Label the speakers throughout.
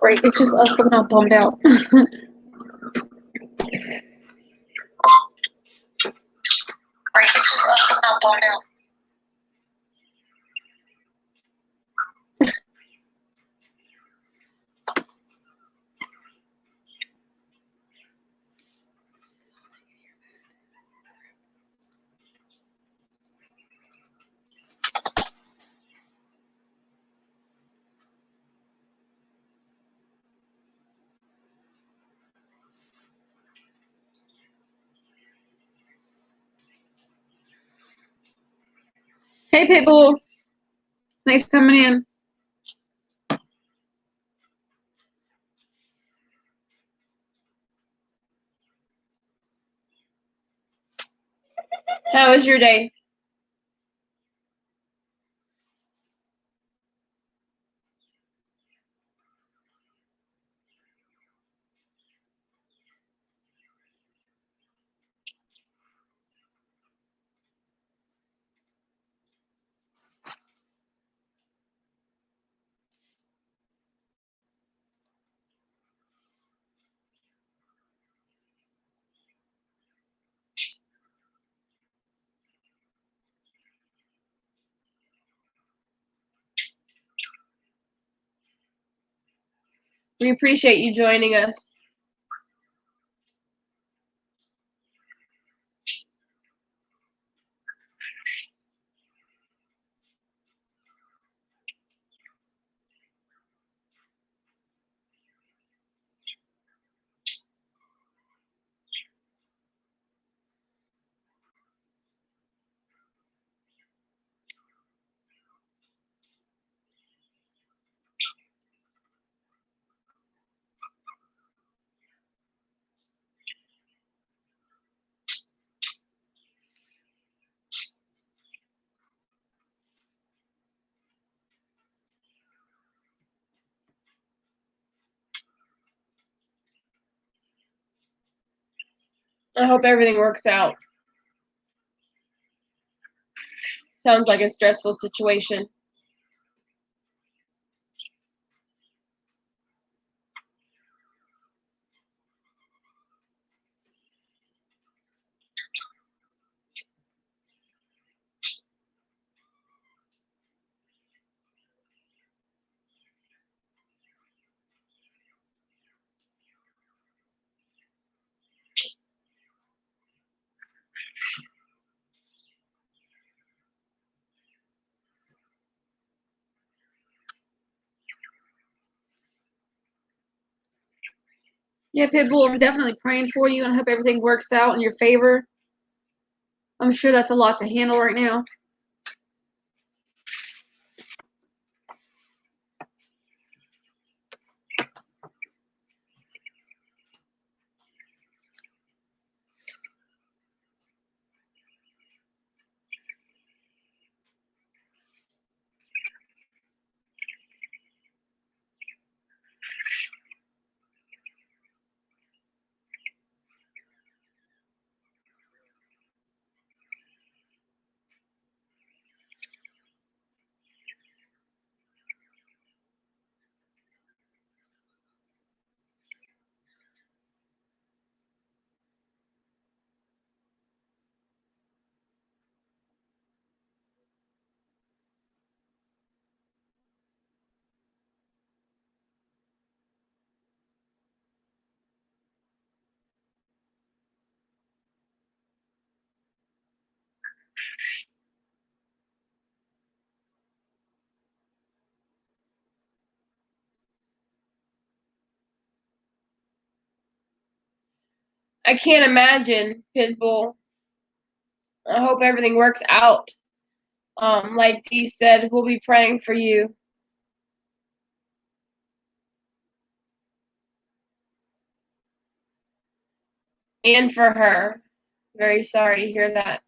Speaker 1: Right, it's just us looking all bummed out. Right, it's just us looking all bummed out. Hey, Pitbull. Thanks for coming in. How was your day? We appreciate you joining us. I hope everything works out. Sounds like a stressful situation. Yeah, Pitbull, I'm definitely praying for you and I hope everything works out in your favor. I'm sure that's a lot to handle right now. I can't imagine, Pitbull. I hope everything works out. Like Dee said, we'll be praying for you. And for her. Very sorry to hear that.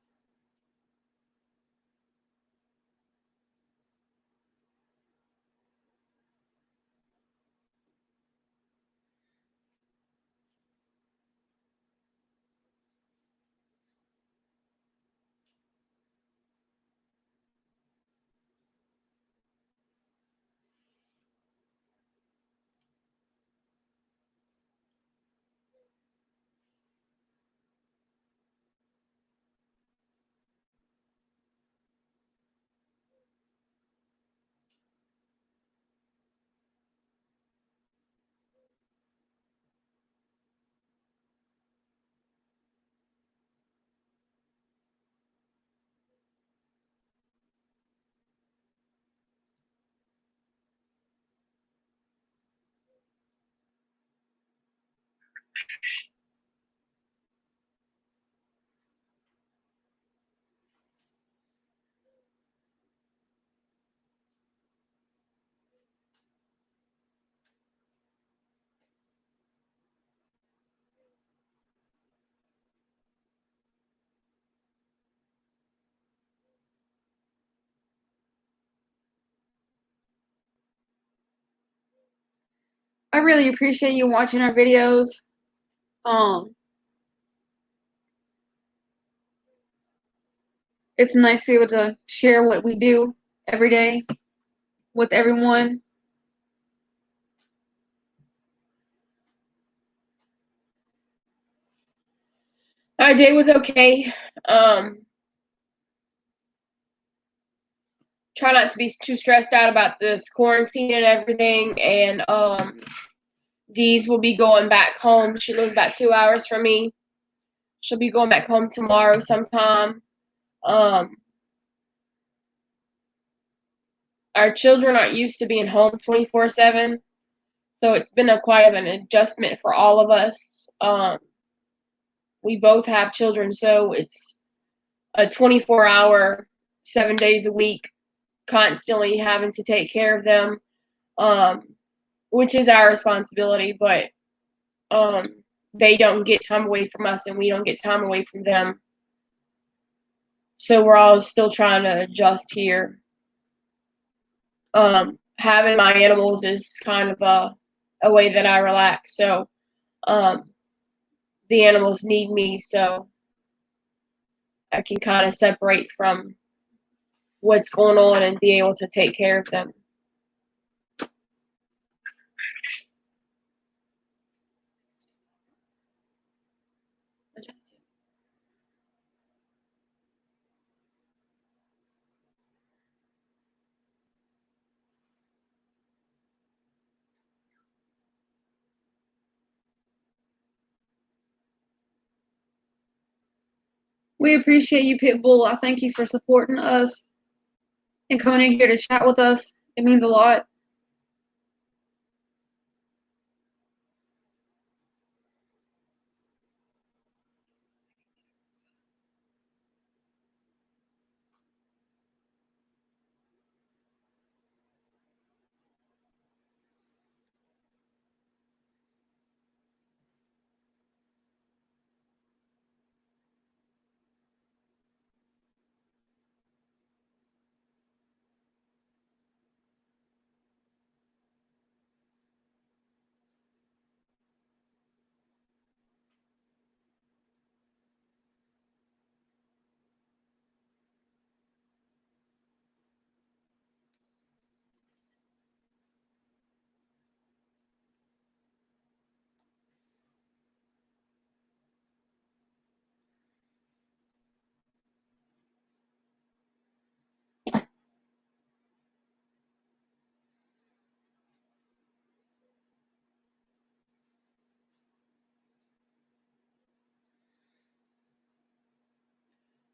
Speaker 2: I really appreciate you watching our videos. It's nice to be able to share what we do every day with everyone.
Speaker 1: Our day was okay. Try not to be too stressed out about this quarantine and everything. And Dee's will be going back home. She lives about 2 hours from me. She'll be going back home tomorrow sometime. Our children aren't used to being home 24/7, so it's been quite of an adjustment for all of us. We both have children, so it's a 24-hour, 7 days a week, constantly having to take care of them, which is our responsibility, but they don't get time away from us and we don't get time away from them. So we're all still trying to adjust here. Having my animals is kind of a way that I relax. So the animals need me, so I can kind of separate from what's going on and be able to take care of them.
Speaker 2: We appreciate you, Pitbull. I thank you for supporting us and coming in here to chat with us. It means a lot.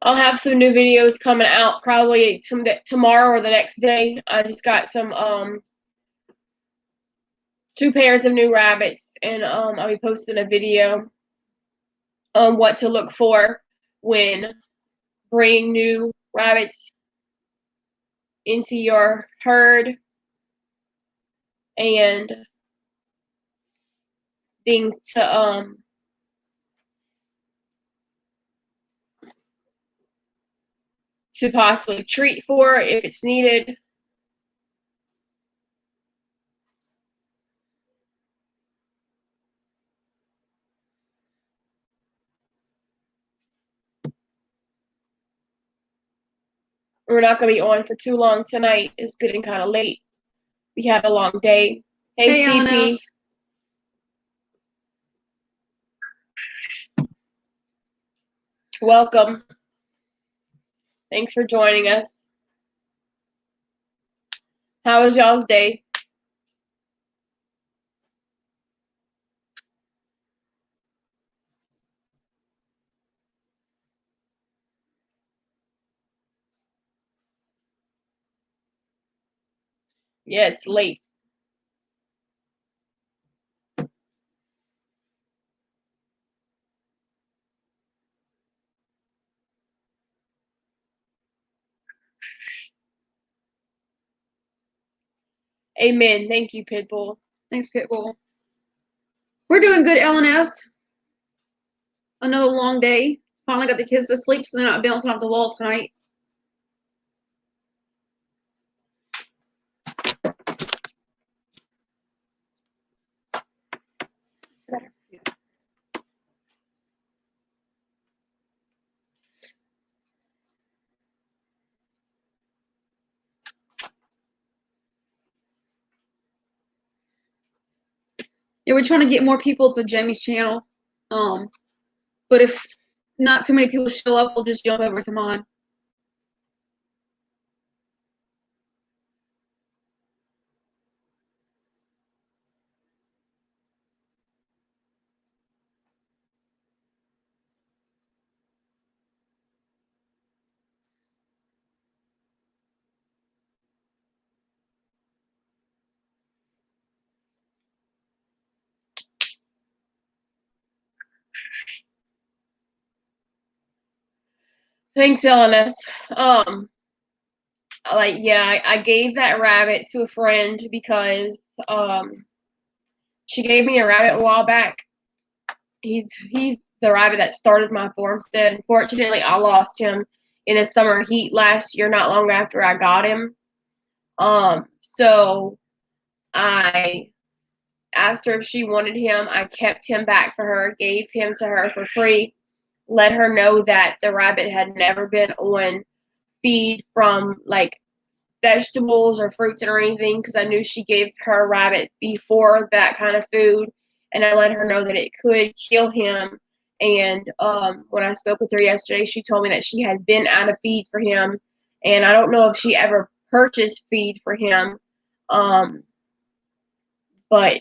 Speaker 1: I'll have some new videos coming out probably tomorrow or the next day. I just got some 2 pairs of new rabbits, and I'll be posting a video on what to look for when bringing new rabbits into your herd and things to possibly treat for if it's needed. We're not going to be on for too long tonight. It's getting kind of late. We had a long day. Hey CP. Welcome. Thanks for joining us. How was y'all's day? Yeah, it's late. Amen. Thank you, Pitbull.
Speaker 2: Thanks, Pitbull. We're doing good, LNS. Another long day. Finally got the kids to sleep so they're not bouncing off the walls tonight. Yeah, we're trying to get more people to Jamie's channel. But if not too many people show up, we'll just jump over to mine.
Speaker 1: Thanks, LNS. Like, yeah, I gave that rabbit to a friend because she gave me a rabbit a while back. He's the rabbit that started my farmstead. Unfortunately, I lost him in the summer heat last year, not long after I got him. So I asked her if she wanted him. I kept him back for her, gave him to her for free, let her know that the rabbit had never been on feed from like vegetables or fruits or anything because I knew she gave her rabbit before that kind of food, and I let her know that it could kill him. And when I spoke with her yesterday, she told me that she had been out of feed for him, and I don't know if she ever purchased feed for him, but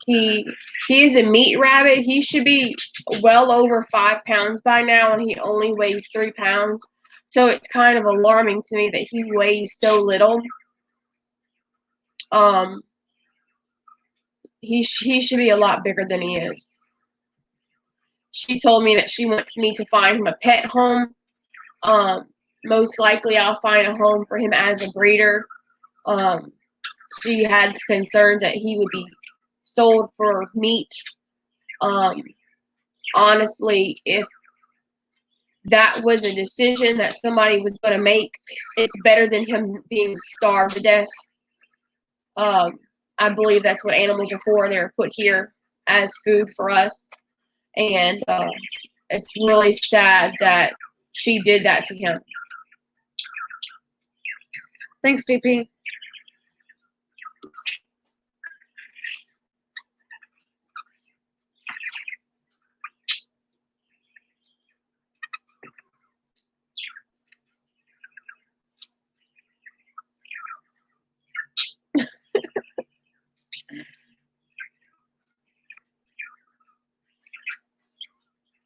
Speaker 1: he is a meat rabbit. He should be well over 5 pounds by now, and he only weighs 3 pounds. So it's kind of alarming to me that he weighs so little. He should be a lot bigger than he is. She told me that she wants me to find him a pet home. Most likely I'll find a home for him as a breeder. She had concerns that he would be sold for meat. Honestly, if that was a decision that somebody was going to make, it's better than him being starved to death. I believe that's what animals are for. They're put here as food for us. And it's really sad that she did that to him.
Speaker 2: Thanks, CP.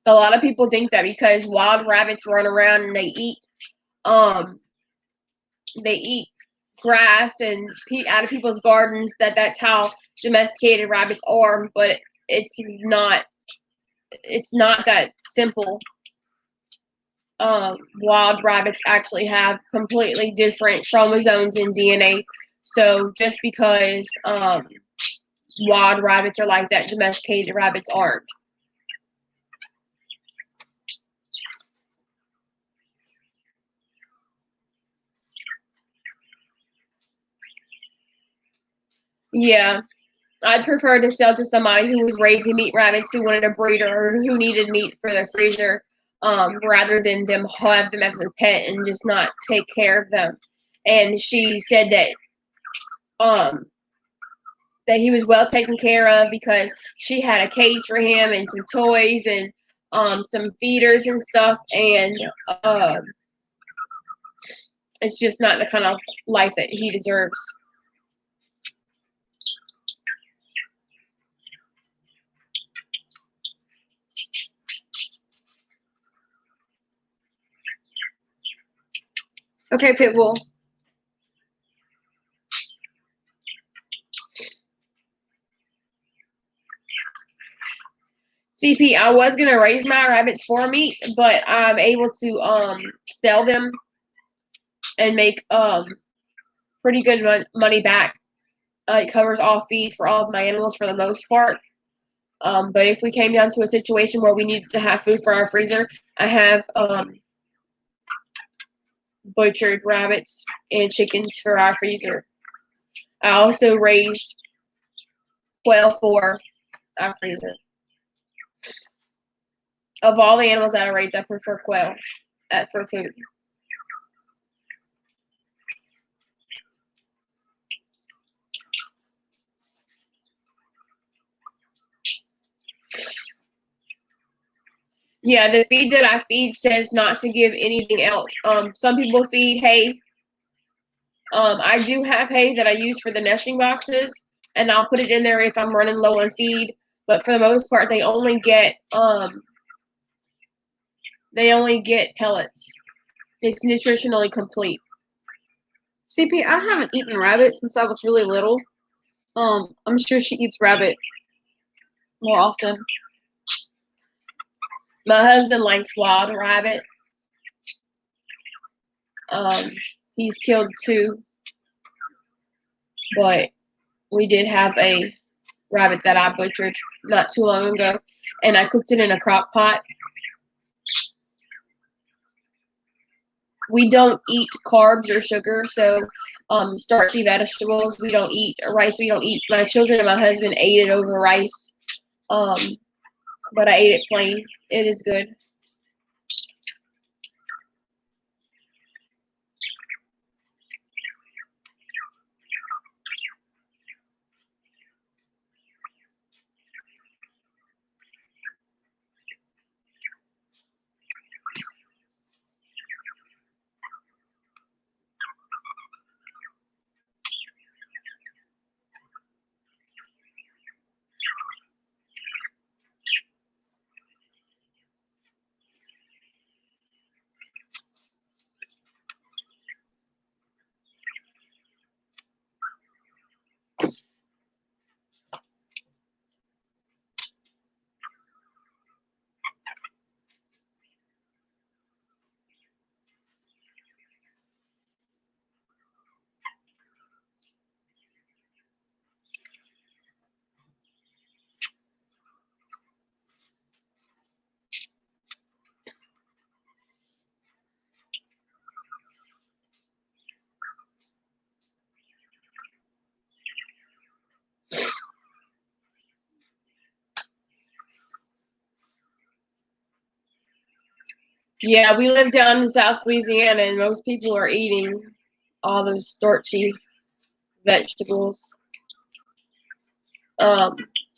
Speaker 1: A lot of people think that because wild rabbits run around and they eat grass and out of people's gardens, that's how domesticated rabbits are, but it's not that simple. Wild rabbits actually have completely different chromosomes and DNA. So just because wild rabbits are like that, domesticated rabbits aren't. Yeah, I'd prefer to sell to somebody who was raising meat rabbits, who wanted a breeder, or who needed meat for their freezer, rather than them have them as a pet and just not take care of them. And she said um, that he was well taken care of because she had a cage for him and some toys and some feeders and stuff. And it's just not the kind of life that he deserves.
Speaker 2: Okay, Pitbull.
Speaker 1: CP, I was gonna raise my rabbits for meat, but I'm able to sell them and make pretty good money back. It covers all feed for all of my animals for the most part. But if we came down to a situation where we needed to have food for our freezer, I have butchered rabbits and chickens for our freezer. I also raise quail for our freezer. Of all the animals that I raise, I prefer quail for food. Yeah, the feed that I feed says not to give anything else. Some people feed hay. I do have hay that I use for the nesting boxes, and I'll put it in there if I'm running low on feed. But for the most part, they only get pellets. It's nutritionally complete.
Speaker 2: CP, I haven't eaten rabbit since I was really little. I'm sure she eats rabbit more often.
Speaker 1: My husband likes wild rabbit. He's killed 2, but we did have a rabbit that I butchered not too long ago, and I cooked it in a crock pot. We don't eat carbs or sugar, so starchy vegetables we don't eat, rice we don't eat. My children and my husband ate it over rice, but I ate it plain. It is good. Yeah, we live down in South Louisiana, and most people are eating all those starchy vegetables.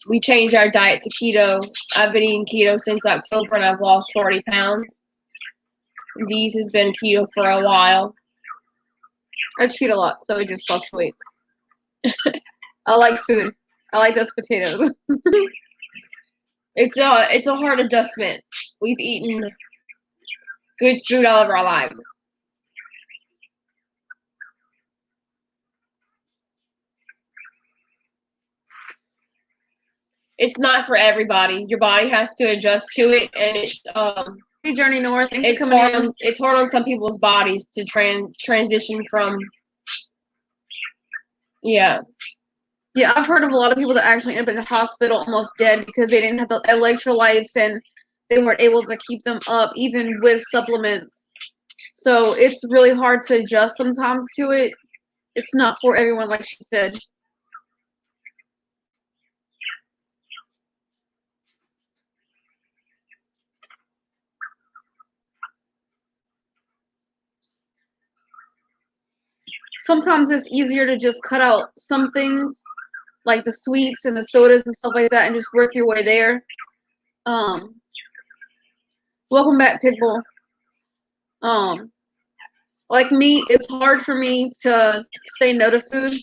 Speaker 1: We changed our diet to keto. I've been eating keto since October, and I've lost 40 pounds. Dee's has been keto for a while.
Speaker 2: I cheat a lot, so it just fluctuates. I like food. I like those potatoes.
Speaker 1: It's a hard adjustment. We've eaten good food all of our lives. It's not for everybody. Your body has to adjust to it, and
Speaker 2: Hey, Journey North, thanks
Speaker 1: it's
Speaker 2: for coming
Speaker 1: hard
Speaker 2: in.
Speaker 1: it's hard on some people's bodies to transition from. Yeah.
Speaker 2: Yeah, I've heard of a lot of people that actually end up in the hospital almost dead because they didn't have the electrolytes and they weren't able to keep them up, even with supplements. So it's really hard to adjust sometimes to it. It's not for everyone, like she said. Sometimes it's easier to just cut out some things, like the sweets and the sodas and stuff like that, and just work your way there. Welcome back, Pitbull. Like me, it's hard for me to say no to food.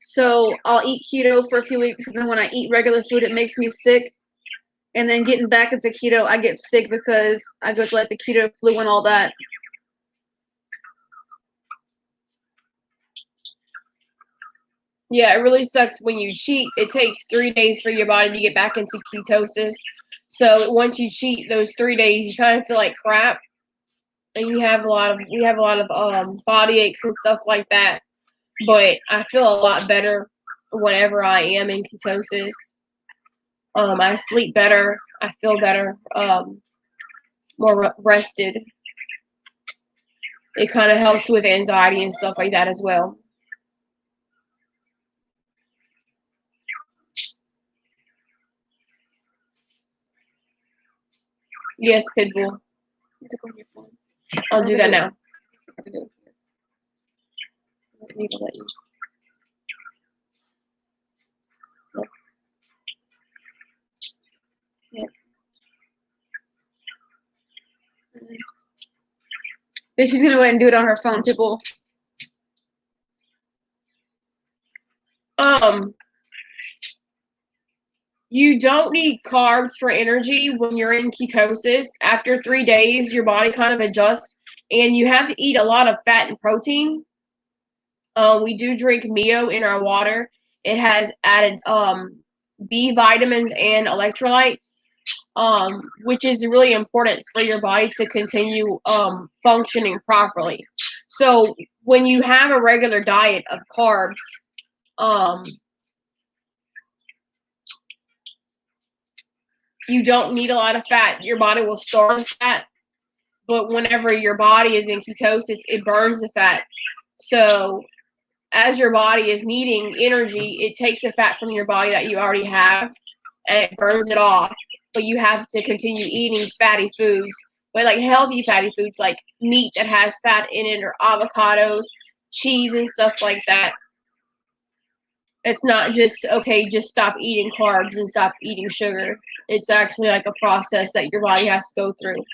Speaker 2: So I'll eat keto for a few weeks, and then when I eat regular food, it makes me sick. And then getting back into keto, I get sick because I go to like the keto flu and all that.
Speaker 1: Yeah, it really sucks when you cheat. It takes 3 days for your body to get back into ketosis. So once you cheat those 3 days, you kind of feel like crap, and we have a lot of body aches and stuff like that. But I feel a lot better whenever I am in ketosis. I sleep better. I feel better. More rested. It kind of helps with anxiety and stuff like that as well. Yes, Pitbull. I'll do that now. I need to let you. Yep.
Speaker 2: Yeah, she's gonna go ahead and do it on her phone, people.
Speaker 1: You don't need carbs for energy when you're in ketosis. After 3 days, your body kind of adjusts, and you have to eat a lot of fat and protein. We do drink Mio in our water. It has added B vitamins and electrolytes, which is really important for your body to continue functioning properly. So when you have a regular diet of carbs, you don't need a lot of fat. Your body will store the fat, but whenever your body is in ketosis, it burns the fat. So as your body is needing energy, it takes the fat from your body that you already have and it burns it off. But you have to continue eating fatty foods, but like healthy fatty foods like meat that has fat in it or avocados, cheese and stuff like that. It's not just, okay, just stop eating carbs and stop eating sugar. It's actually like a process that your body has to go through.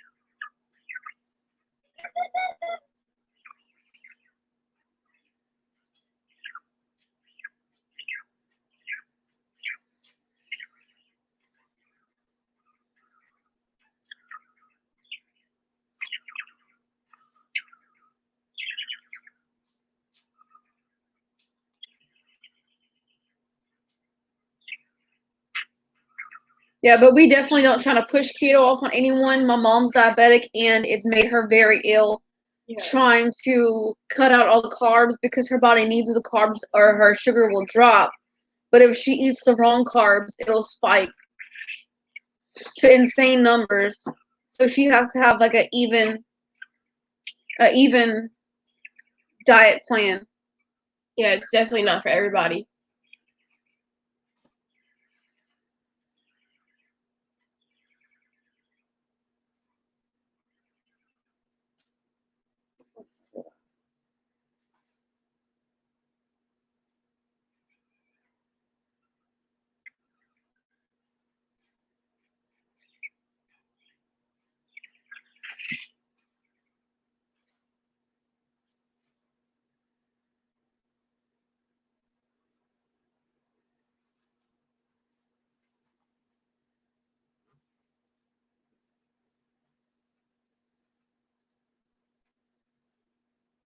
Speaker 2: Yeah, but we definitely don't try to push keto off on anyone. My mom's diabetic, and it made her very ill. Yeah. Trying to cut out all the carbs because her body needs the carbs or her sugar will drop. But if she eats the wrong carbs, it'll spike to insane numbers. So she has to have like a even diet plan.
Speaker 1: Yeah, it's definitely not for everybody.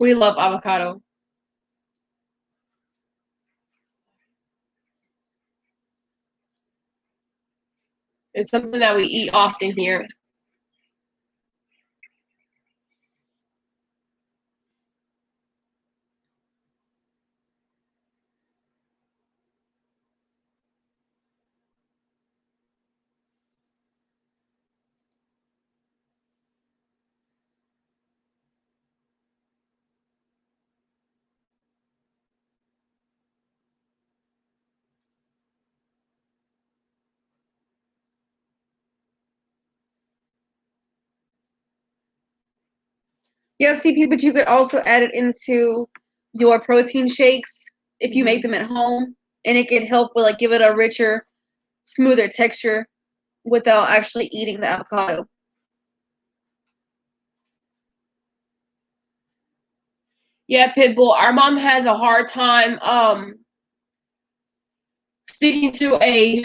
Speaker 1: We love avocado. It's something that we eat often here.
Speaker 2: Yeah, CP, but you could also add it into your protein shakes if you make them at home, and it can help with like give it a richer, smoother texture without actually eating the avocado.
Speaker 1: Yeah, Pitbull. Our mom has a hard time sticking to a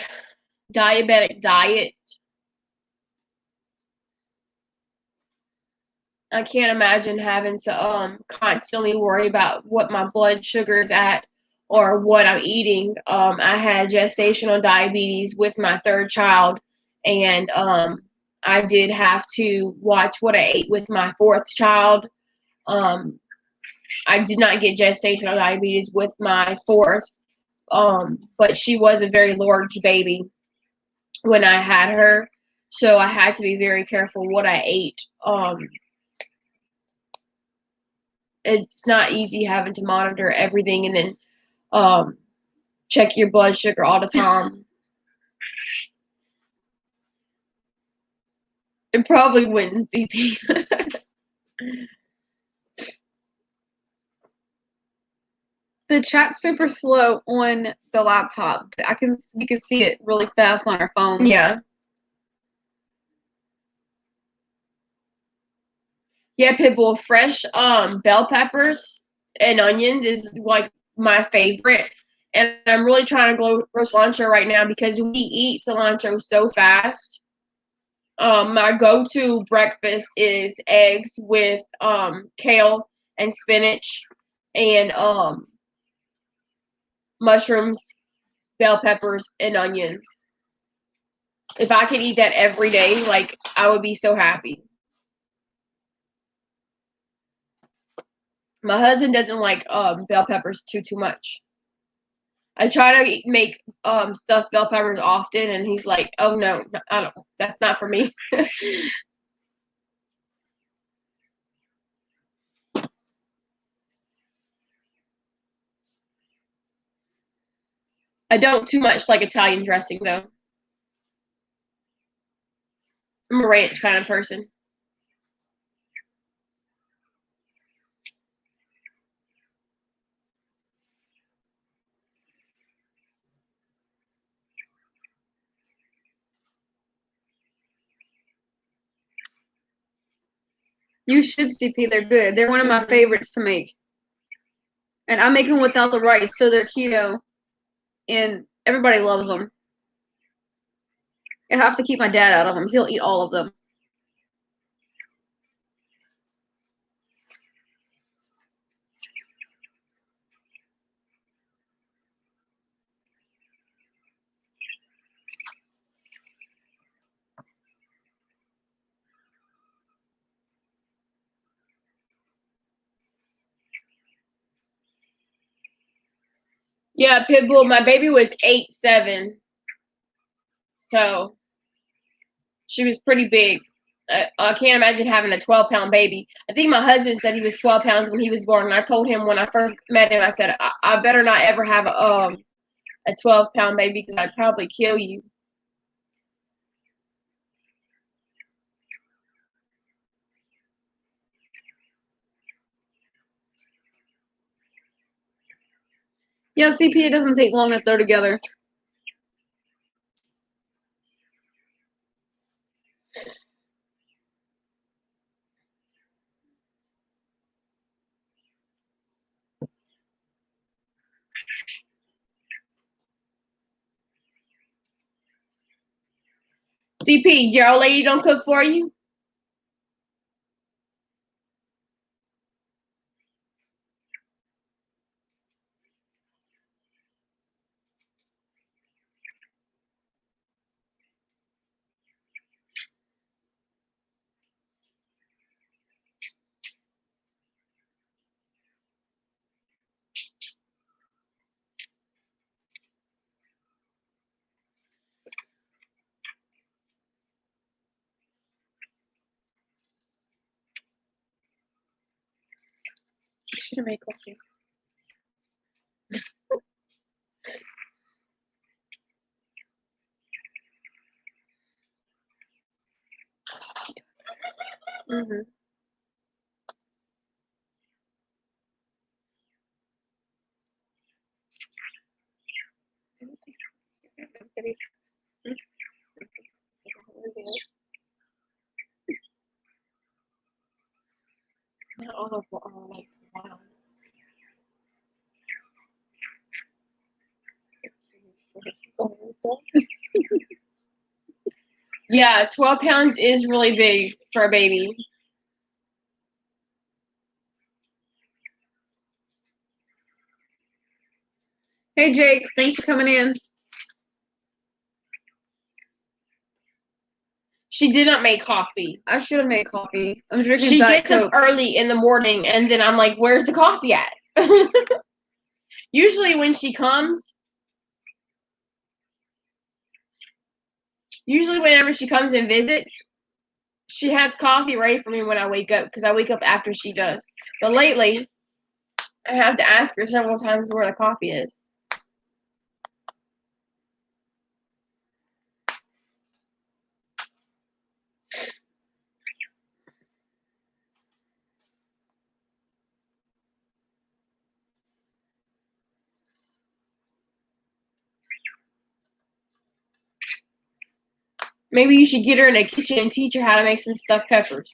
Speaker 1: diabetic diet. I can't imagine having to constantly worry about what my blood sugar is at or what I'm eating. I had gestational diabetes with my third child, and I did have to watch what I ate with my fourth child. I did not get gestational diabetes with my fourth, but she was a very large baby when I had her, so I had to be very careful what I ate. It's not easy having to monitor everything and then check your blood sugar all the time. It probably wouldn't, CP.
Speaker 2: The chat's super slow on the laptop. You can see it really fast on our phone.
Speaker 1: Yeah. Yeah, Pitbull, fresh bell peppers and onions is like my favorite. And I'm really trying to grow cilantro right now because we eat cilantro so fast. My go-to breakfast is eggs with kale and spinach and mushrooms, bell peppers, and onions. If I could eat that every day, like I would be so happy. My husband doesn't like bell peppers too much. I try to make stuffed bell peppers often, and he's like, "Oh no, I don't. That's not for me." I don't too much like Italian dressing though. I'm a ranch kind of person.
Speaker 2: You should, CP. They're good. They're one of my favorites to make. And I make them without the rice, so they're keto. And everybody loves them. I have to keep my dad out of them. He'll eat all of them.
Speaker 1: Yeah, Pitbull. My baby was 8'7", so she was pretty big. I can't imagine having a 12-pound baby. I think my husband said he was 12 pounds when he was born, and I told him when I first met him, I said, I better not ever have a 12-pound baby because I'd probably kill you.
Speaker 2: Yeah, CP, it doesn't take long to throw together.
Speaker 1: CP, your old lady don't cook for you?
Speaker 2: I should have made coffee. Mm-hmm.
Speaker 1: Not all of them are like wow. Yeah, 12 pounds is really big for a baby.
Speaker 2: Hey, Jake. Thanks for coming in.
Speaker 1: She did not make coffee.
Speaker 2: I should have made coffee. I'm drinking
Speaker 1: She
Speaker 2: Diet
Speaker 1: gets up
Speaker 2: Coke.
Speaker 1: early in the morning, and then I'm like, where's the coffee at? Usually when she comes, whenever she comes and visits, she has coffee ready for me when I wake up because I wake up after she does. But lately, I have to ask her several times where the coffee is. Maybe you should get her in a kitchen and teach her how to make some stuffed peppers.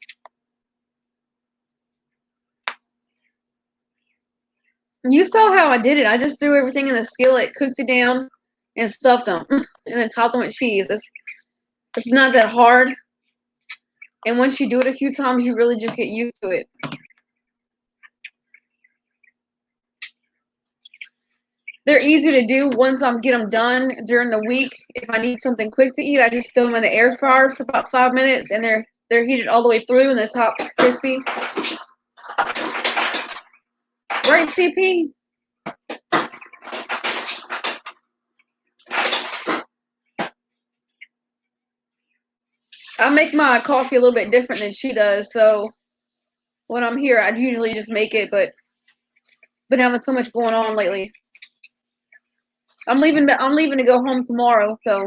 Speaker 2: You saw how I did it. I just threw everything in the skillet, cooked it down, and stuffed them, and then topped them with cheese. It's not that hard. And once you do it a few times, you really just get used to it. They're easy to do once I get them done during the week. If I need something quick to eat, I just throw them in the air fryer for about 5 minutes, and they're heated all the way through, and the top's crispy. Right, CP? I make my coffee a little bit different than she does, so when I'm here, I'd usually just make it, but been having so much going on lately. I'm leaving to go home tomorrow, so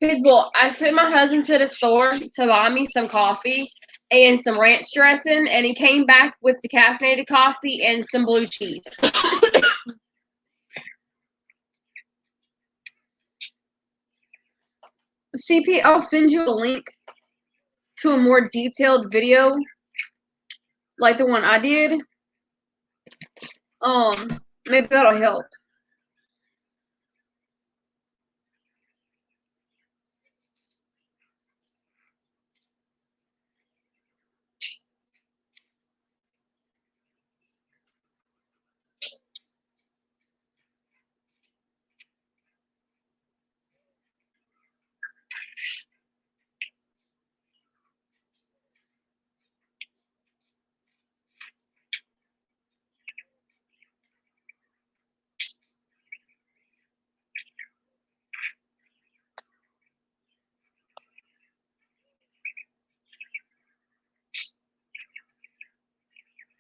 Speaker 1: Pitbull, I sent my husband to the store to buy me some coffee and some ranch dressing, and he came back with decaffeinated coffee and some blue cheese.
Speaker 2: CP, I'll send you a link to a more detailed video, like the one I did. Maybe that'll help.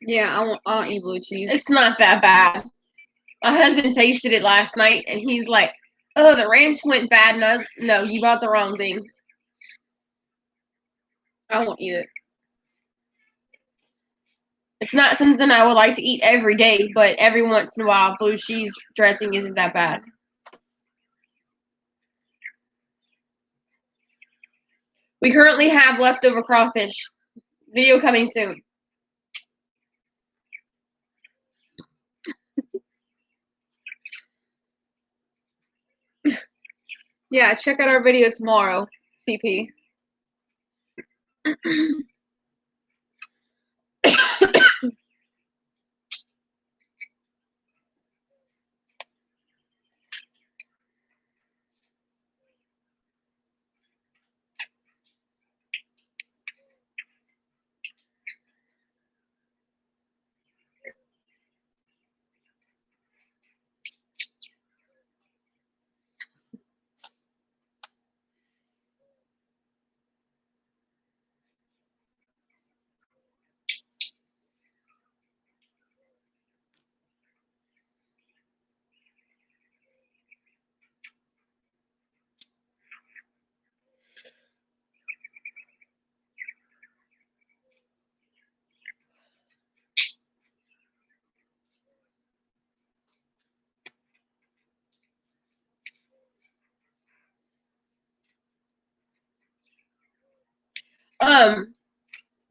Speaker 2: Yeah, I don't eat blue cheese.
Speaker 1: It's not that bad. My husband tasted it last night, and he's like, "Oh, the ranch went bad." And I was, "No, you bought the wrong thing."
Speaker 2: I won't eat it.
Speaker 1: It's not something I would like to eat every day, but every once in a while, blue cheese dressing isn't that bad. We currently have leftover crawfish. Video coming soon.
Speaker 2: Yeah, check out our video tomorrow, CP.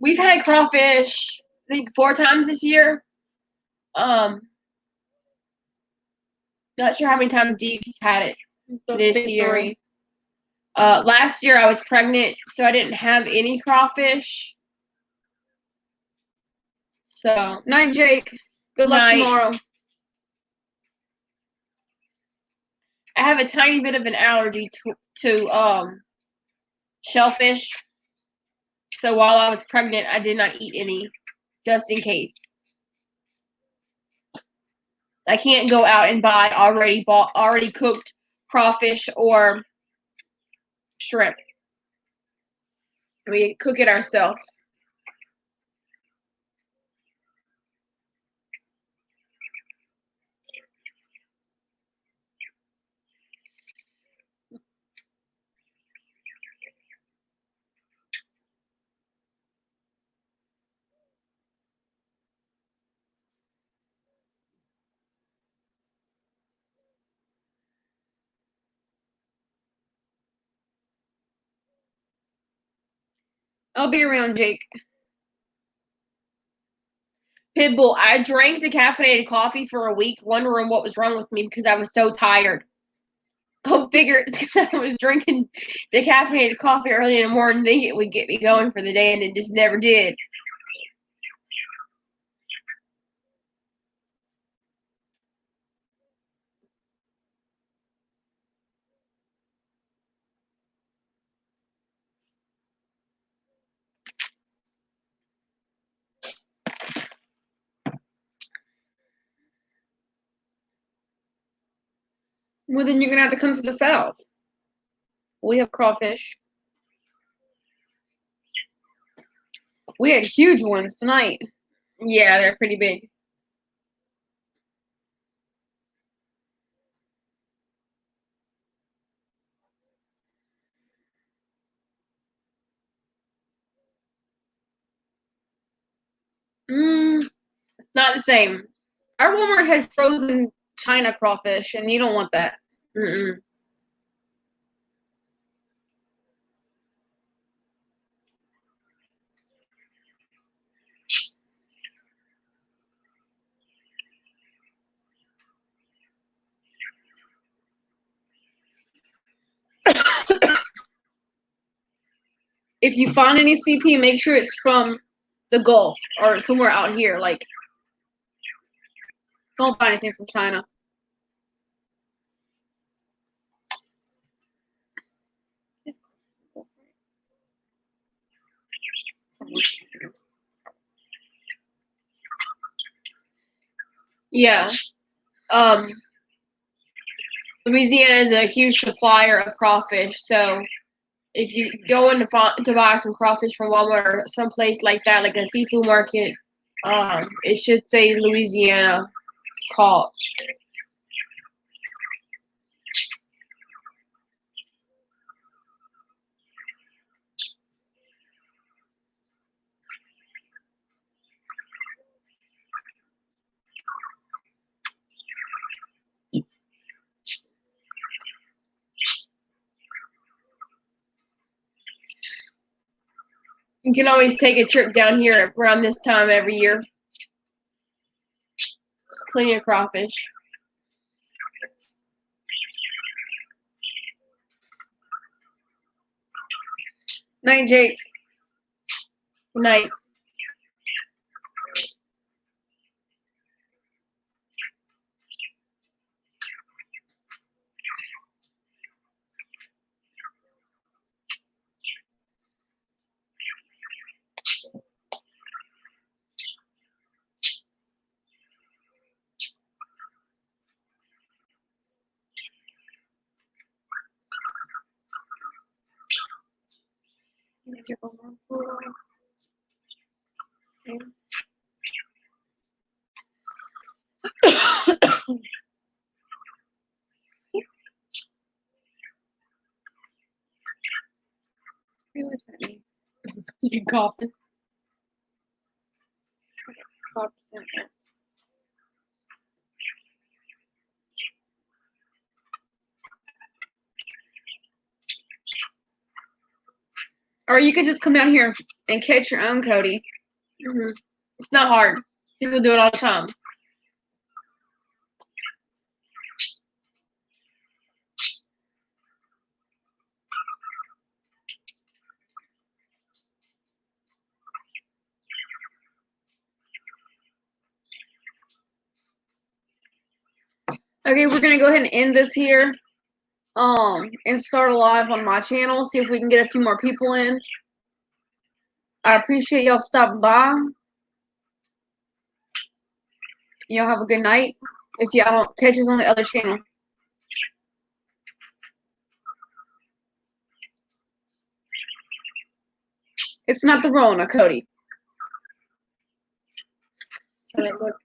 Speaker 1: We've had crawfish, I think 4 times this year. Not sure how many times Dee's had it this year.
Speaker 2: 3.
Speaker 1: Last year I was pregnant, so I didn't have any crawfish. So
Speaker 2: Night, Jake. Good luck
Speaker 1: Night.
Speaker 2: tomorrow.
Speaker 1: I have a tiny bit of an allergy to shellfish. So while I was pregnant, I did not eat any, just in case. I can't go out and buy already cooked crawfish or shrimp. We cook it ourselves.
Speaker 2: I'll be around, Jake.
Speaker 1: Pitbull, I drank decaffeinated coffee for a week, wondering what was wrong with me because I was so tired. Go figure, it's because I was drinking decaffeinated coffee early in the morning, thinking it would get me going for the day, and it just never did.
Speaker 2: Well, then you're gonna have to come to the south. We have crawfish. We had huge ones tonight.
Speaker 1: Yeah, they're pretty big. It's not the same.
Speaker 2: Our Walmart had frozen China crawfish, and you don't want that.
Speaker 1: Mm-mm.
Speaker 2: If you find any CP, make sure it's from the Gulf or somewhere out here. Like, don't buy anything from China.
Speaker 1: Yeah. Louisiana is a huge supplier of crawfish, so if you go in to buy some crawfish from Walmart or someplace like that, like a seafood market, it should say Louisiana caught. You can always take a trip down here around this time every year. There's plenty of crawfish.
Speaker 2: Night, Jake.
Speaker 1: Good night. You coughing?
Speaker 2: Or you could just come down here and catch your own, Cody.
Speaker 1: Mm-hmm. It's not hard. People do it all the time.
Speaker 2: Okay, we're gonna go ahead and end this here. And start a live on my channel. See if we can get a few more people in. I appreciate y'all stopping by. Y'all have a good night. If y'all don't catch us on the other channel. It's not the Rona, Cody.
Speaker 1: Look.